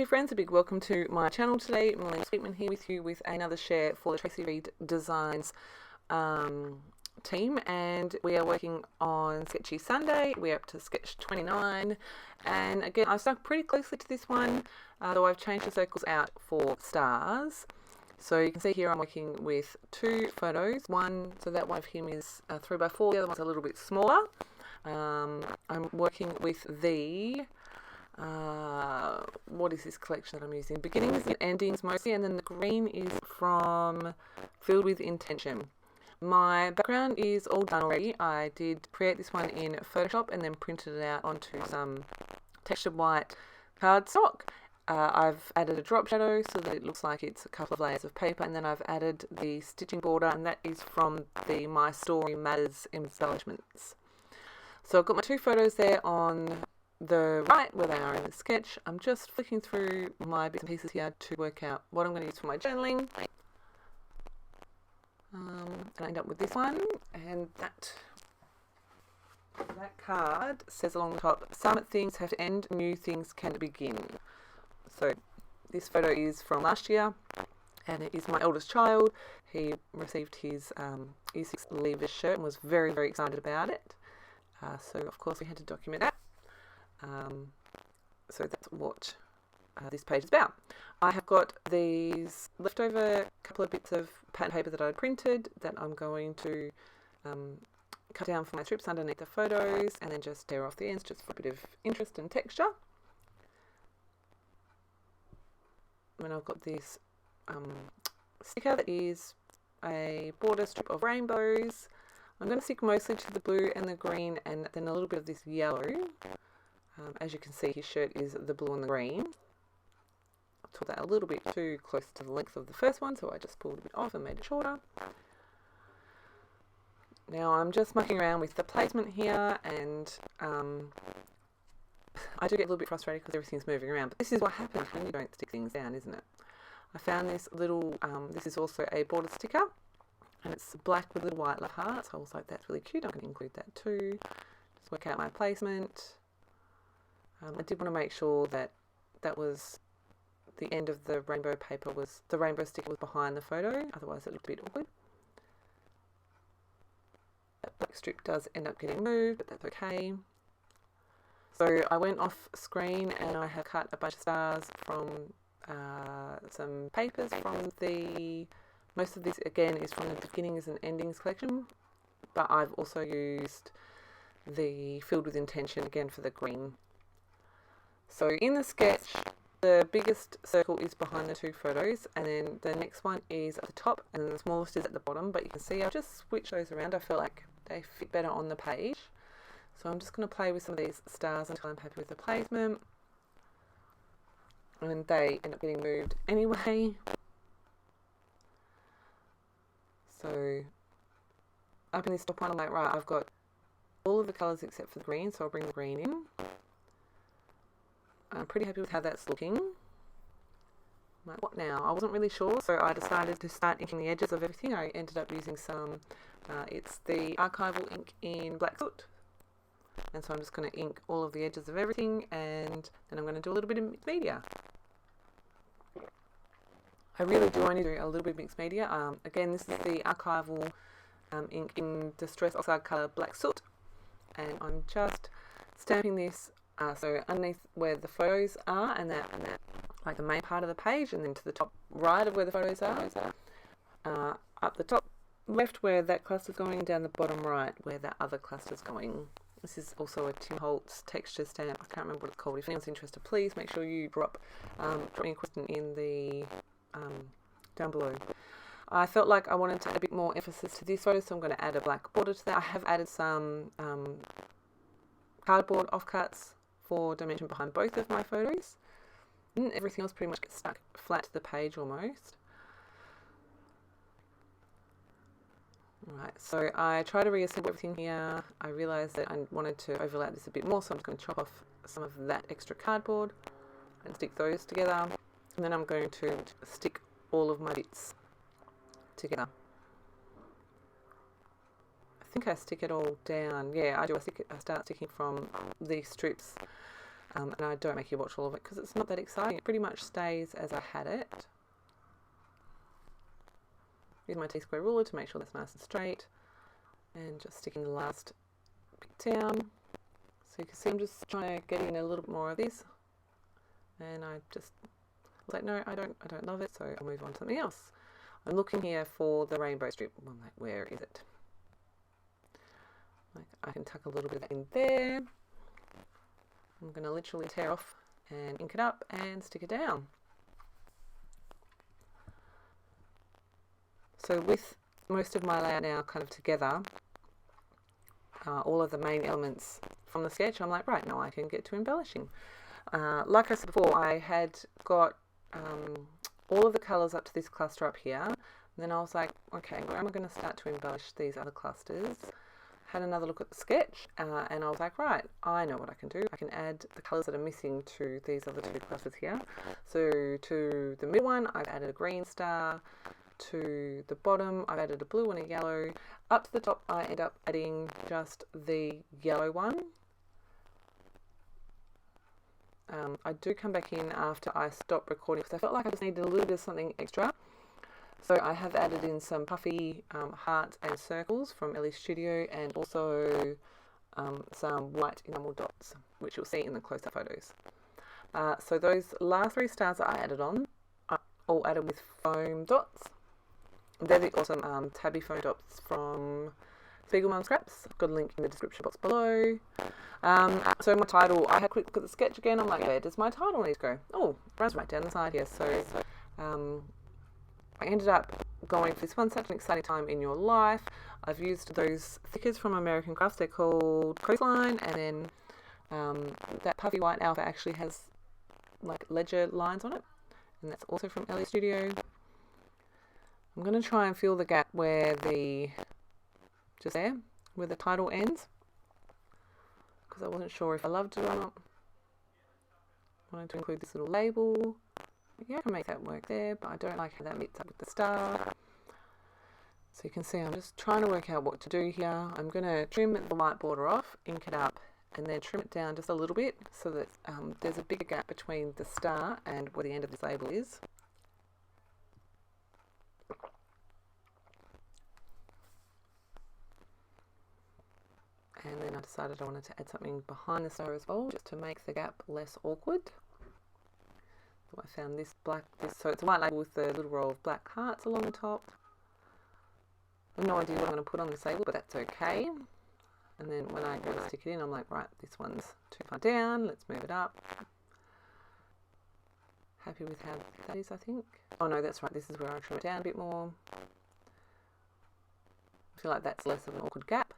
Scrappy friends, a big welcome to my channel today. Melinda Sweetman here with you with another share for the Traci Reed Designs team, and we are working on Sketchy Sunday. We're up to sketch 29, and again I've stuck pretty closely to this one, though I've changed the circles out for stars. So you can see here I'm working with two photos. One, so that one of him is 3x4, the other one's a little bit smaller. I'm working with the what is this collection that I'm using? Beginnings and endings mostly, and then the green is from Filled with Intention. My background is all done already. I did create this one in Photoshop and then printed it out onto some textured white cardstock. I've added a drop shadow so that it looks like it's a couple of layers of paper, and then I've added the stitching border, and that is from the My Story Matters embellishments. So I've got my two photos there on the right where they are in the sketch. I'm just flicking through my bits and pieces here to work out what I'm going to use for my journaling. And I end up with this one, and that card says along the top, "Some things have to end, new things can begin." So this photo is from last year, and it is my eldest child. He received his E6 Leavers shirt and was very, very excited about it. So of course we had to document that. So that's what this page is about. I have got these leftover couple of bits of pattern paper that I printed that I'm going to cut down for my strips underneath the photos, and then just tear off the ends just for a bit of interest and texture. And I've got this sticker that is a border strip of rainbows. I'm going to stick mostly to the blue and the green, and then a little bit of this yellow. As you can see, his shirt is the blue and the green. I took that a little bit too close to the length of the first one, so I just pulled a bit off and made it shorter. Now I'm just mucking around with the placement here, and I do get a little bit frustrated because everything's moving around, but this is what happens when you don't stick things down, isn't it? I found this little, this is also a border sticker, and it's black with little white love hearts. I was like, that's really cute, I'm going to include that too. Just work out my placement. I did want to make sure that that was the end of the rainbow paper, was the rainbow sticker was behind the photo, otherwise it looked a bit awkward. That black strip does end up getting moved, but that's okay. So I went off screen and I have cut a bunch of stars from some papers from the, most of this again is from the Beginnings and Endings collection, but I've also used the Filled with Intention again for the green. So in the sketch, the biggest circle is behind the two photos, and then the next one is at the top, and then the smallest is at the bottom. But you can see I've just switched those around. I feel like they fit better on the page. So I'm just going to play with some of these stars until I'm happy with the placement. And they end up getting moved anyway. So up in this top one, I'm like, right, I've got all of the colours except for the green, so I'll bring the green in. I'm pretty happy with how that's looking. Like, what now? I wasn't really sure, so I decided to start inking the edges of everything. I ended up using some, it's the archival ink in Black Soot. And so I'm just going to ink all of the edges of everything, and then I'm going to do a little bit of mixed media. I really do only do a little bit of mixed media. Again, this is the archival ink in Distress Oxide Colour Black Soot. And I'm just stamping this so underneath where the photos are, and that like the main part of the page, and then to the top right of where the photos are, up the top left where that cluster's going, and down the bottom right where that other cluster's going. This is also a Tim Holtz texture stamp. I can't remember what it's called. If anyone's interested, please make sure you drop me a question in the down below. I felt like I wanted to add a bit more emphasis to this photo, so I'm going to add a black border to that. I have added some cardboard offcuts for dimension behind both of my photos. And everything else pretty much gets stuck flat to the page almost. Alright, so I try to reassemble everything here. I realised that I wanted to overlap this a bit more, so I'm just going to chop off some of that extra cardboard and stick those together. And then I'm going to stick all of my bits together. I think I stick it all down. Yeah, I do. I start sticking from these strips And I don't make you watch all of it because it's not that exciting. It pretty much stays as I had it. Use my T-square ruler to make sure that's nice and straight, and just sticking the last bit down. So you can see I'm just trying to get in a little bit more of this, and I was like, no, I don't love it, so I'll move on to something else. I'm looking here for the rainbow strip. I'm like, where is it? Like, I can tuck a little bit in there. I'm going to literally tear off and ink it up and stick it down. So with most of my layout now kind of together, all of the main elements from the sketch, I'm like, right, now I can get to embellishing. Like I said before, I had got all of the colours up to this cluster up here. And then I was like, okay, where am I going to start to embellish these other clusters? Had another look at the sketch, and I was like, right, I know what I can do. I can add the colours that are missing to these other two clusters here. So to the middle one, I've added a green star. To the bottom, I've added a blue and a yellow. Up to the top, I end up adding just the yellow one. I do come back in after I stop recording because I felt like I just needed a little bit of something extra. So I have added in some puffy hearts and circles from Ellie's Studio, and also some white enamel dots, which you'll see in the close-up photos. So those last three stars that I added on are all added with foam dots. They're the awesome tabby foam dots from Spiegelman Scraps. I've got a link in the description box below. So my title, I had a quick look at the sketch again. I'm like, where does my title need to go? Oh, it runs right down the side here. So I ended up going for this one, such an exciting time in your life. I've used those thickers from American Crafts. They're called Coastline, and then that puffy white alpha actually has like ledger lines on it, and that's also from Ellie's Studio. I'm going to try and fill the gap where just there, where the title ends, because I wasn't sure if I loved it or not. I wanted to include this little label. Yeah, I can make that work there, but I don't like how that meets up with the star. So you can see I'm just trying to work out what to do here. I'm going to trim the white border off, ink it up, and then trim it down just a little bit so that there's a bigger gap between the star and where the end of this label is. And then I decided I wanted to add something behind the star as well, just to make the gap less awkward. So I found this so it's a white label with the little row of black hearts along the top. I have no idea what I'm going to put on this label, but that's okay. And then when I go to stick it in, I'm like, right, this one's too far down, let's move it up. Happy with how that is, I think. Oh no, that's right, this is where I trim it down a bit more. I feel like that's less of an awkward gap.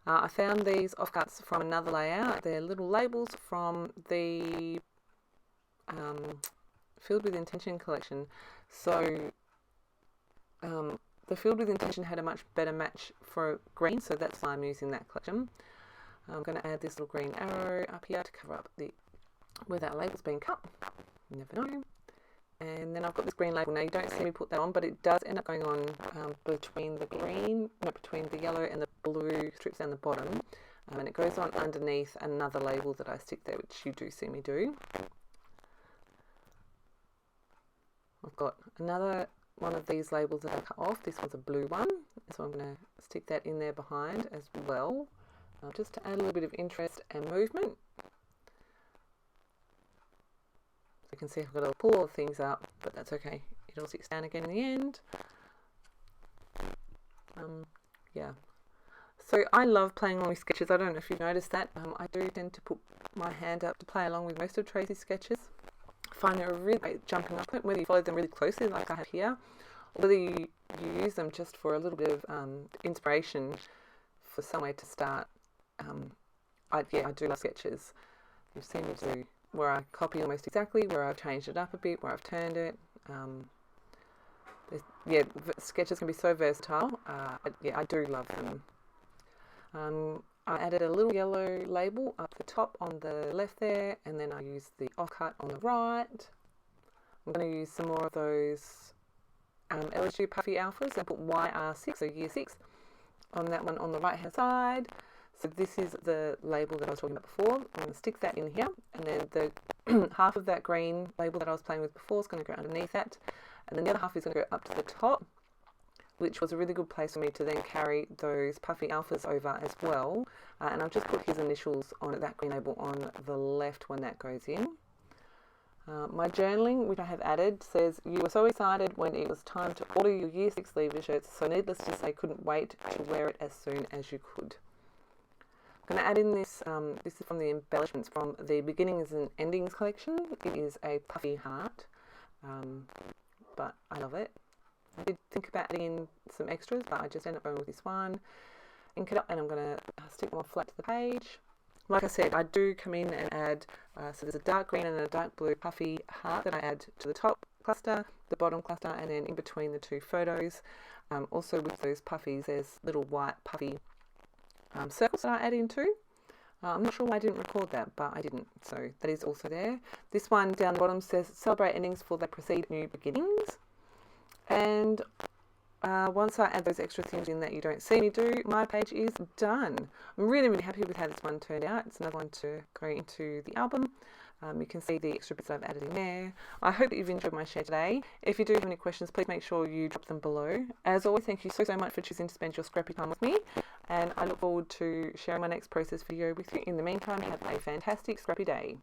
I found these offcuts from another layout. They're little labels from the Filled with Intention collection. So the Filled with Intention had a much better match for green, so that's why I'm using that collection. I'm going to add this little green arrow up here to cover up where that label's been cut. You never know. And then I've got this green label. Now you don't see me put that on, but it does end up going on between the yellow and the blue strips down the bottom. And it goes on underneath another label that I stick there, which you do see me do. I've got another one of these labels that I cut off. This one's a blue one, so I'm going to stick that in there behind as well, just to add a little bit of interest and movement. So you can see I've got to pull all the things up, but that's okay. It all sticks down again in the end. Yeah. So I love playing along with sketches. I don't know if you've noticed that. I do tend to put my hand up to play along with most of Traci's sketches. I find it a really great jumping off point, whether you follow them really closely like I have here, or whether you use them just for a little bit of inspiration for somewhere to start. I do love sketches. You've seen me do where I copy almost exactly, where I've changed it up a bit, where I've turned it. Sketches can be so versatile. I do love them. I added a little yellow label up the top on the left there, and then I used the offcut on the right. I'm going to use some more of those LSU Puffy Alphas and put YR6, so year 6, on that one on the right hand side. So this is the label that I was talking about before. I'm going to stick that in here, and then the half of that green label that I was playing with before is going to go underneath that, and then the other half is going to go up to the top, which was a really good place for me to then carry those puffy alphas over as well. And I've just put his initials on that green label on the left when that goes in. My journaling, which I have added, says, "You were so excited when it was time to order your Year 6 leaver shirts, so needless to say, couldn't wait to wear it as soon as you could." I'm going to add in this, this is from the embellishments from the Beginnings and Endings collection. It is a puffy heart, but I love it. I did think about adding in some extras, but I just ended up going with this one. Ink it up, and I'm going to stick more flat to the page. Like I said, I do come in and add, so there's a dark green and a dark blue puffy heart that I add to the top cluster, the bottom cluster, and then in between the two photos. Also with those puffies, there's little white puffy circles that I add in too. I'm not sure why I didn't record that, but I didn't, so that is also there. This one down the bottom says, "Celebrate endings for they precede new beginnings." And once I add those extra things in that you don't see me do, my page is done. I'm really, really happy with how this one turned out. It's another one to go into the album. You can see the extra bits that I've added in there. I hope that you've enjoyed my share today. If you do have any questions, please make sure you drop them below. As always, thank you so much for choosing to spend your scrappy time with me, and I look forward to sharing my next process video with you. In the meantime, have a fantastic scrappy day.